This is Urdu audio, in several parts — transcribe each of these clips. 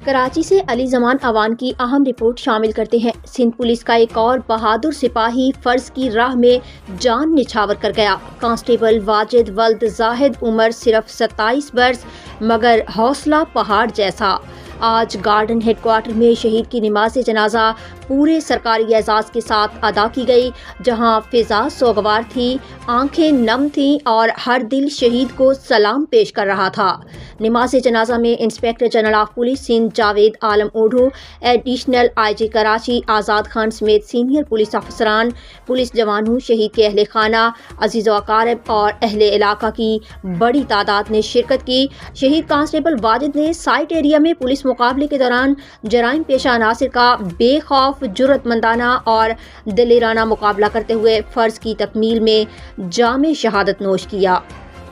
کراچی سے علی زمان اوان کی اہم رپورٹ شامل کرتے ہیں۔ سندھ پولیس کا ایک اور بہادر سپاہی فرض کی راہ میں جان نچھاور کر گیا۔ کانسٹیبل واجد ولد زاہد، عمر صرف 27 برس، مگر حوصلہ پہاڑ جیسا۔ آج گارڈن ہیڈ کوارٹر میں شہید کی نماز جنازہ پورے سرکاری اعزاز کے ساتھ ادا کی گئی، جہاں فضا سوگوار تھی، آنکھیں نم تھیں اور ہر دل شہید کو سلام پیش کر رہا تھا۔ نماز جنازہ میں inspector general of police Sindh Javed Alam Odho, additional I G Karachi Azad Khan سمیت سینئر پولیس افسران، پولیس جوانوں، شہید کے اہل خانہ، عزیز و اقارب اور اہل علاقہ کی بڑی تعداد نے شرکت کی۔ شہید کانسٹیبل واجد نے سائٹ ایریا میں پولیس مقابلے کے دوران جرائم پیشہ عناصر کا بے خوف، جرأت مندانہ اور دلیرانہ مقابلہ کرتے ہوئے فرض کی تکمیل میں جام شہادت نوش کیا۔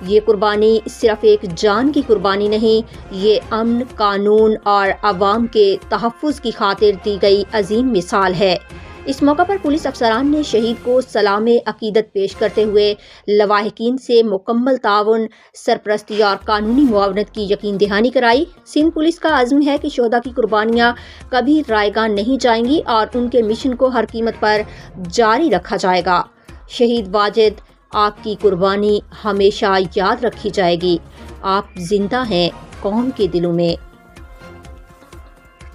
یہ قربانی صرف ایک جان کی قربانی نہیں، یہ امن، قانون اور عوام کے تحفظ کی خاطر دی گئی عظیم مثال ہے۔ اس موقع پر پولیس افسران نے شہید کو سلام عقیدت پیش کرتے ہوئے لواحقین سے مکمل تعاون، سرپرستی اور قانونی معاونت کی یقین دہانی کرائی۔ سندھ پولیس کا عزم ہے کہ شہداء کی قربانیاں کبھی رائیگاں نہیں جائیں گی اور ان کے مشن کو ہر قیمت پر جاری رکھا جائے گا۔ شہید واجد، آپ کی قربانی ہمیشہ یاد رکھی جائے گی۔ آپ زندہ ہیں قوم کے دلوں میں۔